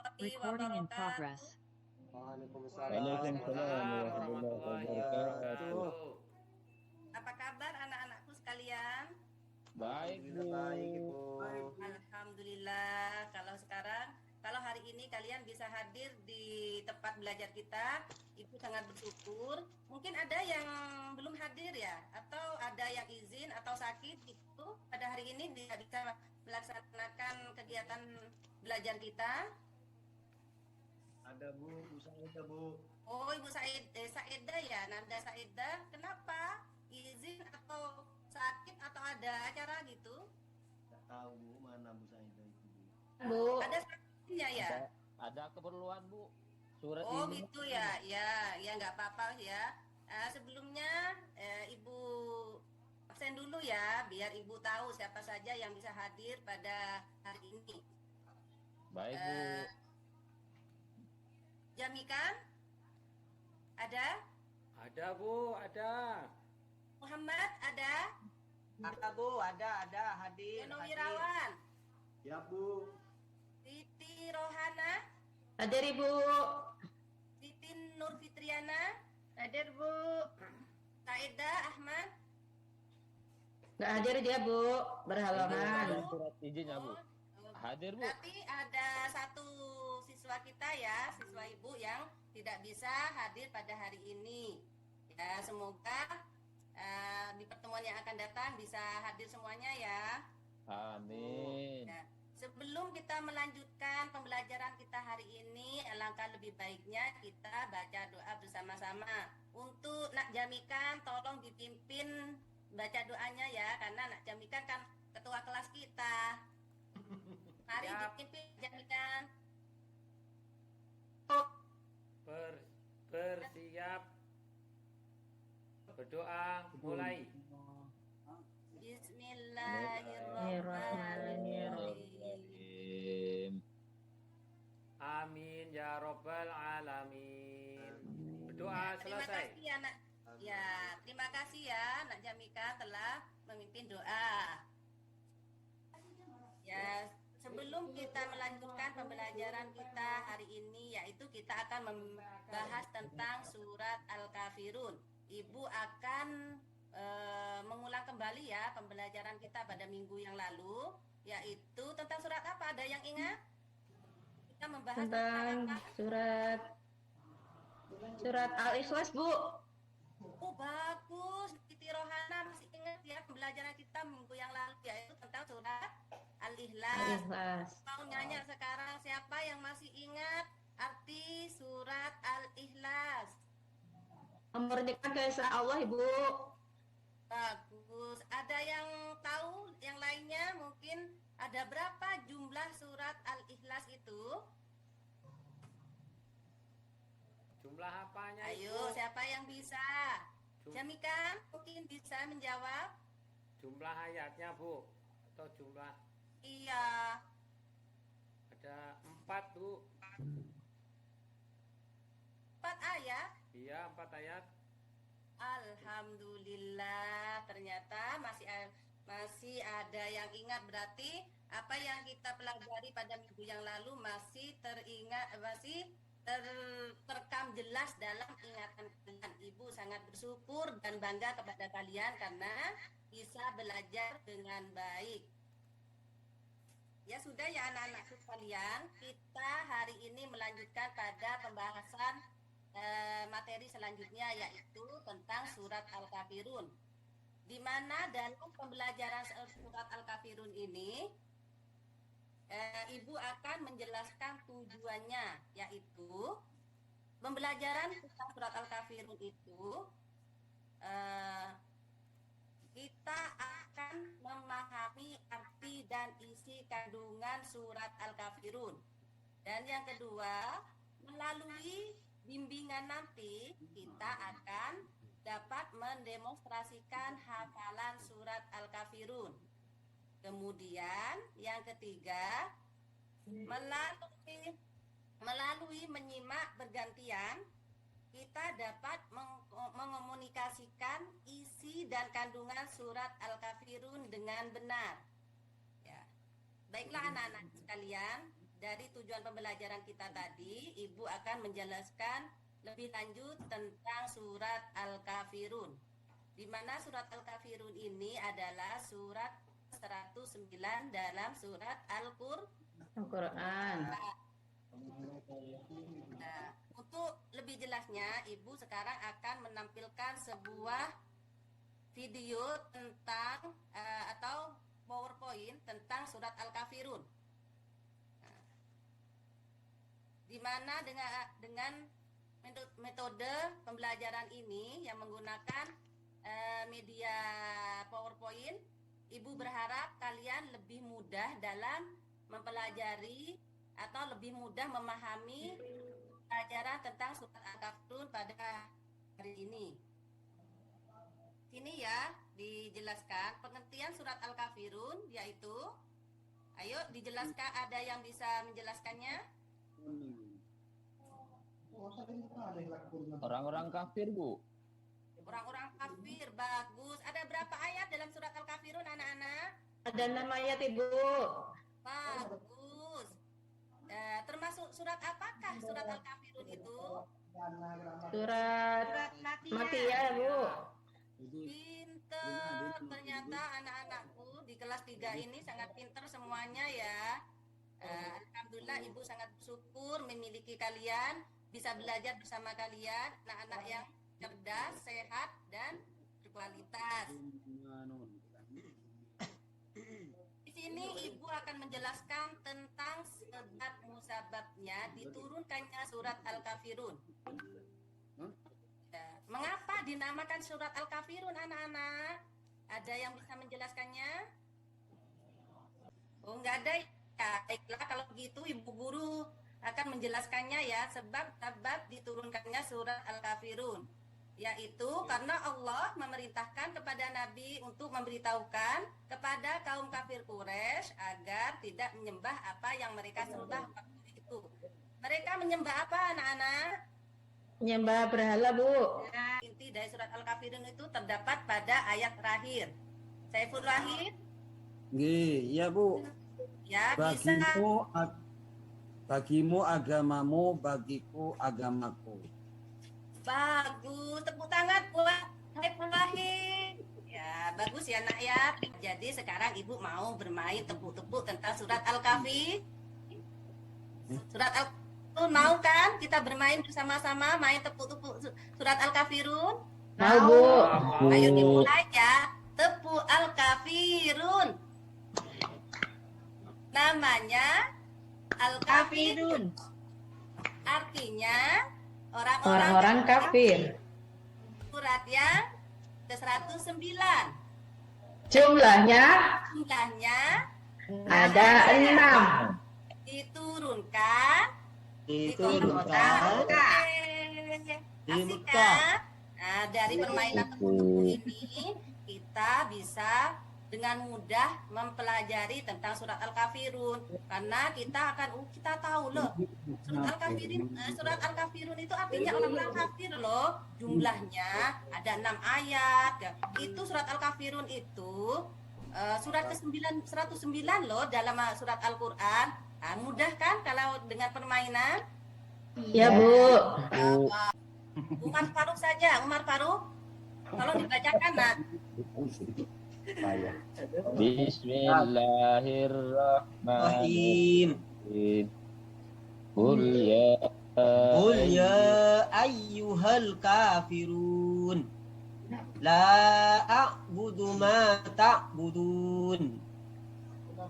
warahmatullahi Recording in wabarakatuh. progress. Waalaikumsalam Waalaikumsalam warahmatullahi warahmatullahi warahmatullahi wabarakatuh. wabarakatuh. wabarakatuh. Apa kabar anak-anakku sekalian? Baik, Alhamdulillah Bu. baik Ibu. Alhamdulillah. Kalau hari ini kalian bisa hadir di tempat belajar kita, Ibu sangat bersyukur. Mungkin ada yang belum hadir ya, atau ada yang izin atau sakit itu pada hari ini tidak bisa melaksanakan kegiatan belajar kita. Ada Bu, ada Bu. Oh, Ibu Saida ya, Nanda Saida. Kenapa? Izin atau sakit atau ada acara gitu? Nggak tahu Bu, mana Bu Saida itu Bu. Bu, Ada sakitnya ya? Ada keperluan, Bu. Surat Oh izin. gitu ya, ya nggak apa-apa ya. Sebelumnya Ibu absen dulu ya, biar Ibu tahu siapa saja yang bisa hadir pada hari ini. Baik, Bu. Jamikan? Ada? Ada Bu, ada. Muhammad ada? ada Bu, ada hadir. Yono Wirawan? Ya Bu. Siti Rohana? Hadir Ibu. Siti Nur Fitriana? Hadir Bu. Saida Ahmad? Nggak hadir dia Bu, berhalangan. Ada surat izinnya, Bu. Oh, Hadir, Bu. berarti ada satu siswa kita ya, siswa Ibu yang tidak bisa hadir pada hari ini. Ya, semoga di pertemuan yang akan datang bisa hadir semuanya ya. Amin. Ya. Sebelum kita melanjutkan pembelajaran kita hari ini, alangkah lebih baiknya kita baca doa bersama-sama. Untuk Nak Jamikan, tolong dipimpin baca doanya ya, karena Nak Jamikan kan ketua kelas kita. Mari Siap. dipimpin Jamikan. Bersiap. Berdoa mulai. Bismillahirrahmanirrahim. Amin ya robbal alamin. Berdoa Terima selesai. kasih ya Nak. Ya, terima kasih ya Nak Jamika telah memimpin doa. Ya, sebelum kita melanjutkan pembelajaran kita hari ini, yaitu kita akan membahas tentang surat Al-Kafirun. Ibu akan mengulang kembali ya pembelajaran kita pada minggu yang lalu, yaitu tentang surat apa? Ada yang ingat? Kita membahas tentang Tentang apa? surat Al-Ikhlas Bu. Oh bagus, Siti Rohana masih ingat ya pembelajaran kita minggu yang lalu, yaitu tentang surat Al-Ikhlas. Al-Ikhlas. Mau nanya sekarang, siapa yang masih ingat arti surat Al-Ikhlas? Memurnikan keesaan Allah Ibu. Bagus. Ada yang tahu yang lainnya? Mungkin ada berapa jumlah surat Al-Ikhlas itu? Jumlah apanya Ayo, Ibu? siapa yang bisa? Jamikan mungkin bisa menjawab. Jumlah ayatnya Bu. Atau jumlah Iya. ada 4 Bu. 4 ayat. Iya 4 ayat. Alhamdulillah, ternyata masih ada yang ingat. Berarti apa yang kita pelajari pada minggu yang lalu masih teringat, masih terekam jelas dalam ingatan kalian. Ibu sangat bersyukur dan bangga kepada kalian karena bisa belajar dengan baik. Ya sudah ya anak-anakku sekalian, kita hari ini melanjutkan pada pembahasan materi selanjutnya, yaitu tentang surat Al-Kafirun. Di mana dalam pembelajaran surat Al-Kafirun ini Ibu akan menjelaskan tujuannya, yaitu pembelajaran tentang surat Al-Kafirun itu kita akan memahami arti dan isi kandungan surat Al-Kafirun. Dan yang kedua, melalui bimbingan nanti kita akan dapat mendemonstrasikan hafalan surat Al-Kafirun. Kemudian yang ketiga, melalui menyimak bergantian kita dapat mengomunikasikan isi dan kandungan surat Al-Kafirun dengan benar. Ya. Baiklah anak-anak sekalian, dari tujuan pembelajaran kita tadi, Ibu akan menjelaskan lebih lanjut tentang surat Al-Kafirun. Di mana surat Al-Kafirun ini adalah surat 109 dalam surat Al-Quran. Nah, untuk lebih jelasnya, Ibu sekarang akan menampilkan sebuah video tentang atau PowerPoint tentang surat Al-Kafirun. Nah, di mana dengan metode pembelajaran ini yang menggunakan media PowerPoint, Ibu berharap kalian lebih mudah dalam mempelajari atau lebih mudah memahami pelajaran tentang surat Al-Kafirun pada hari ini. Sini ya dijelaskan pengertian surat Al-Kafirun, yaitu, ayo dijelaskan, ada yang bisa menjelaskannya? Orang-orang kafir, Bu. Orang-orang kafir, bagus. Ada berapa ayat dalam surat Al-Kafirun, anak-anak? Ada 6 ayat, Ibu. Bagus. Termasuk surat apakah surat Al-Kafirun itu? Surat Makiyah, Bu. Pinter, ternyata anak-anakku di kelas 3 ini sangat pinter semuanya ya. Alhamdulillah, Ibu sangat bersyukur memiliki kalian, bisa belajar bersama kalian, anak-anak yang cerdas, sehat, dan berkualitas. Di sini Ibu akan menjelaskan tentang sebab musababnya diturunkannya surat Al-Kafirun. Mengapa dinamakan surat Al-Kafirun, anak-anak? Ada yang bisa menjelaskannya? Oh, enggak ada ya? Baiklah, kalau begitu Ibu Guru akan menjelaskannya ya, sebab diturunkannya surat Al-Kafirun, yaitu karena Allah memerintahkan kepada Nabi untuk memberitahukan kepada kaum kafir Quraisy agar tidak menyembah apa yang mereka sembah waktu itu. Mereka menyembah apa, anak-anak? Menyembah berhala, Bu. Inti dari surat Al-Kafirun itu terdapat pada ayat terakhir. Saiful Wahid? Iya, Bu. Ya, bisa. Bagimu agamamu, bagiku agamaku. Bagus, tepuk tangan buat Saiful Wahid. Ya, bagus ya, Nak ya. Jadi sekarang Ibu mau bermain tepuk-tepuk tentang surat Al-Kahfi. Surat Al-Kafirun mau kan? Kita bermain bersama-sama, main tepuk-tepuk surat Al-Kafirun. Mau, Bu. Ayo dimulai ya. Tepuk Al-Kafirun. Namanya Al-Kafirun. Artinya Orang-orang kafir. Surat yang ke-109. Jumlahnya ada 6. Diturunkan di Diturunkan Asik kan? Nah, dari permainan tepuk-tepuk ini kita bisa dengan mudah mempelajari tentang surat Al-Kafirun, karena kita tahu loh surat Al-Kafirun itu artinya orang-orang kafir loh. Jumlahnya ada 6 ayat. Itu surat Al-Kafirun itu surat ke-9 109 loh dalam surat Al-Qur'an. Nah, mudah kan kalau dengan permainan? Ya, Bu. Umar Faruk saja, Umar Faruk. Tolong dibacakan, Nak. Bismillahirrahmanirrahim. Qul Qul ya ayyuhal kafirun la a'budu ma ta'budun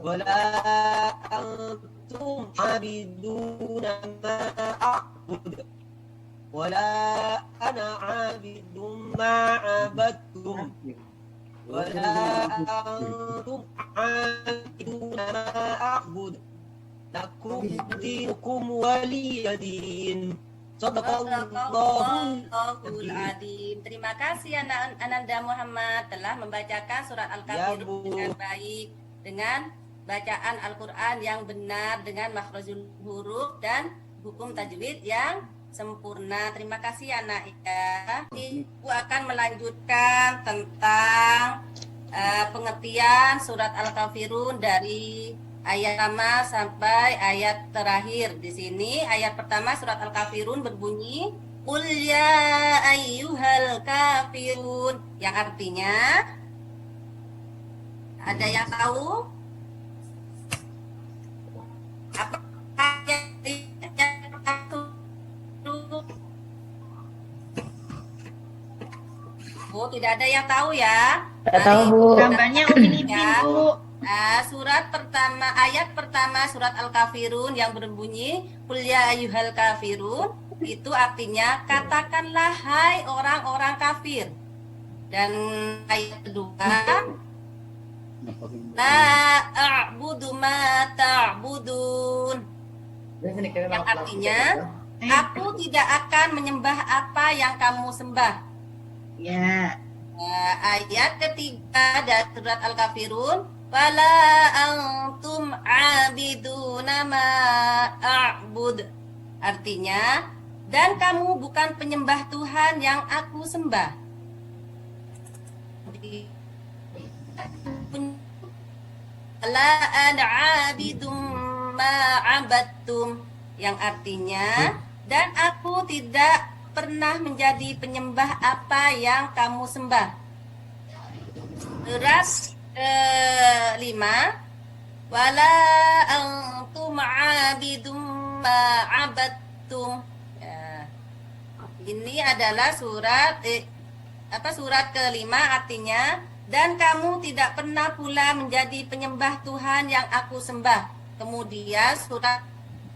wa la antum 'abiduna ma a'budu wa la ana 'abidun ma 'abadtum wa la antum 'abiduna ma a'budu lakum dinukum waliyadin. Sadaqallahul Azim. Terima kasih Ananda Muhammad telah membacakan surat Al-Kafirun dengan baik, dengan bacaan Al-Quran yang benar, dengan makhrajul huruf dan hukum tajwid yang sempurna. Terima kasih anak ya. Ibu akan melanjutkan tentang pengertian surat Al-Kafirun dari ayat pertama sampai ayat terakhir. Di sini ayat pertama surat Al-Kafirun berbunyi Qul ya ayyuhal kafirun, yang artinya ada yang tahu apa ayat Bu, tidak ada yang tahu ya. Tidak tahu, Bu. Gambarnya Upin Ipin, Ya. Bu. Surat pertama, ayat pertama surat Al-Kafirun yang berbunyi Qul ya ayyuhal kafirun, itu artinya katakanlah hai orang-orang kafir. Dan ayat kedua la a'budu ma ta'budun, yang artinya aku tidak akan menyembah apa yang kamu sembah. Ya. Ayat ketiga dari surat Al-Kafirun wala antum abiduna ma a'bud, artinya dan kamu bukan penyembah Tuhan yang aku sembah. La ana abidum ma abadtum, yang artinya dan aku tidak pernah menjadi penyembah apa yang kamu sembah. Surat ke-5 wala antum abidum ma abadtum. Ya. Ini adalah surat surat ke-5, artinya dan kamu tidak pernah pula menjadi penyembah Tuhan yang aku sembah. Kemudian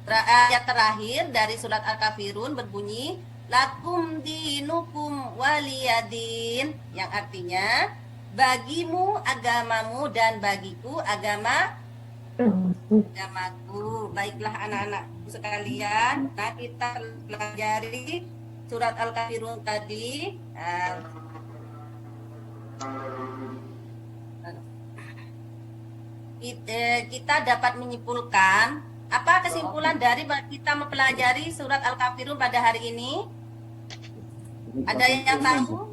ayat terakhir dari surat Al-Kafirun berbunyi lakum dinukum waliyadin, yang artinya bagimu agamamu dan bagiku agamaku. Baiklah anak-anak sekalian, nah kita pelajari surat Al-Kafirun tadi. Kita dapat menyimpulkan apa kesimpulan dari kita mempelajari surat Al-Kafirun pada hari ini? Ada yang tahu?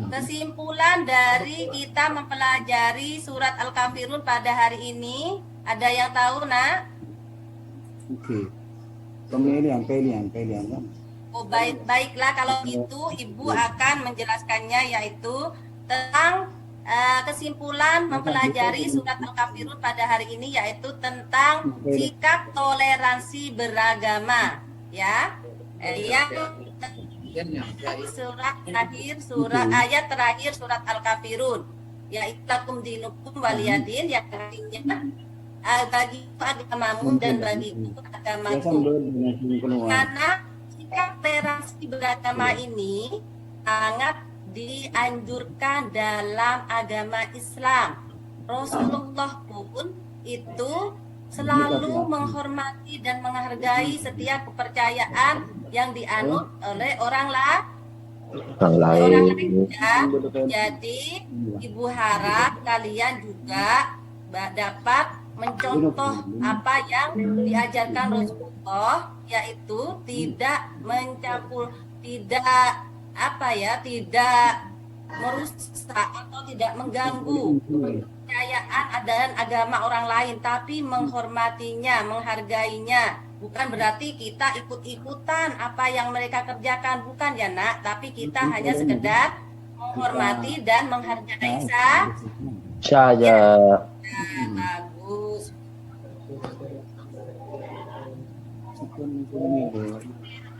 Kesimpulan dari kita mempelajari surat Al-Kafirun pada hari ini, ada yang tahu, Nak? Oke. Kalian kan? Oh, baiklah kalau itu Ibu akan menjelaskannya, yaitu tentang kesimpulan mempelajari surat Al-Kafirun pada hari ini, yaitu tentang sikap toleransi beragama, ya. Surat ayat terakhir surat Al-Kafirun, yaitu lakum dinukum waliyadin, yang artinya bagiku agamamu dan bagiku agamaku. Karena sikap toleransi beragama ini sangat dianjurkan dalam agama Islam. Rasulullah pun itu selalu menghormati dan menghargai setiap kepercayaan yang dianut oleh orang lain. Jadi Ibu harap kalian juga dapat mencontoh apa yang diajarkan Rasulullah, yaitu tidak mencampur, tidak merusak atau tidak mengganggu kepercayaan dan agama orang lain, tapi menghormatinya, menghargainya. Bukan berarti kita ikut-ikutan apa yang mereka kerjakan, bukan ya Nak, tapi kita hanya sekedar menghormati dan menghargai saja. Bagus.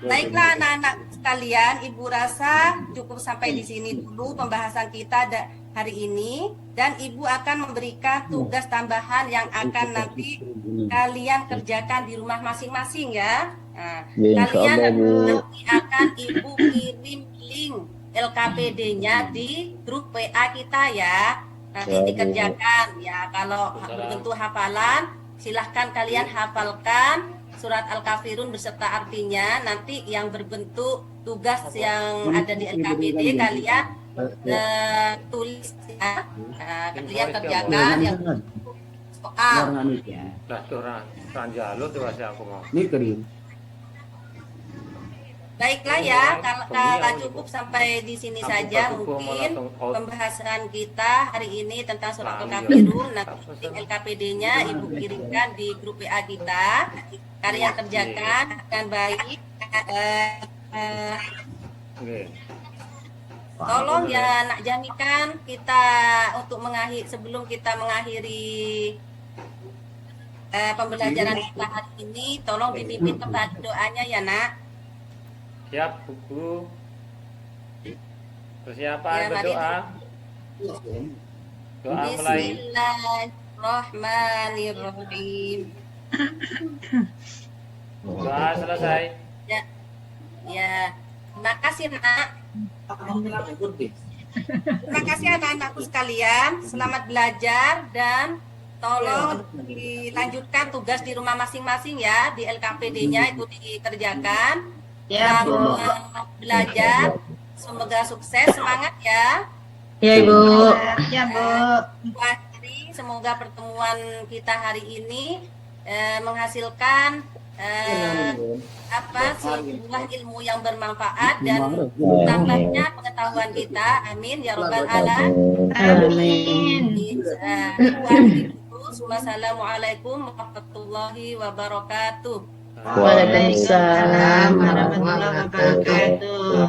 Baiklah anak-anak sekalian, Ibu rasa cukup sampai di sini dulu pembahasan kita hari ini, dan Ibu akan memberikan tugas tambahan yang akan nanti kalian kerjakan di rumah masing-masing ya. Nah, kalian nanti akan Ibu kirim link LKPD-nya di grup WA kita ya. Nanti dikerjakan ya. Kalau berbentuk hafalan, silahkan kalian hafalkan surat Al-Kafirun beserta artinya. Nanti yang berbentuk tugas yang ada di LKPD kalian tulis ya. Kalian kerjakan yang soal. Lah tuh ran jalo tuh aku mau. Ini kering. Baiklah ya, kalau cukup sampai di sini saja mungkin pembahasan kita hari ini tentang surat Al-Kafirun. Nanti LKPD-nya Ibu kirimkan di grup WA kita. Karya kerjakan dengan baik. Tolong ya Nak Jamikan kita untuk sebelum kita mengakhiri pembelajaran kita hari ini, tolong dipimpin kepada doanya ya Nak. Siap, buku. Persiapan Ya, mari. berdoa. Doa mulai. Bismillahirrahmanirrahim. Doa selesai. Ya, terima kasih Nak. Terima kasih anak-anakku sekalian. Selamat belajar dan tolong dilanjutkan tugas di rumah masing-masing ya, di LKPD-nya itu dikerjakan. Ya, Bu. Selamat belajar. Semoga sukses, semangat ya. Ya Ibu. Ya, Bu. Semoga pertemuan kita hari ini menghasilkan sebuah ilmu yang bermanfaat dan tambahnya pengetahuan kita. Amin ya robbal alamin. Amin. Wassalamualaikum warahmatullahi wabarakatuh. Waalaikumsalam warahmatullahi wabarakatuh.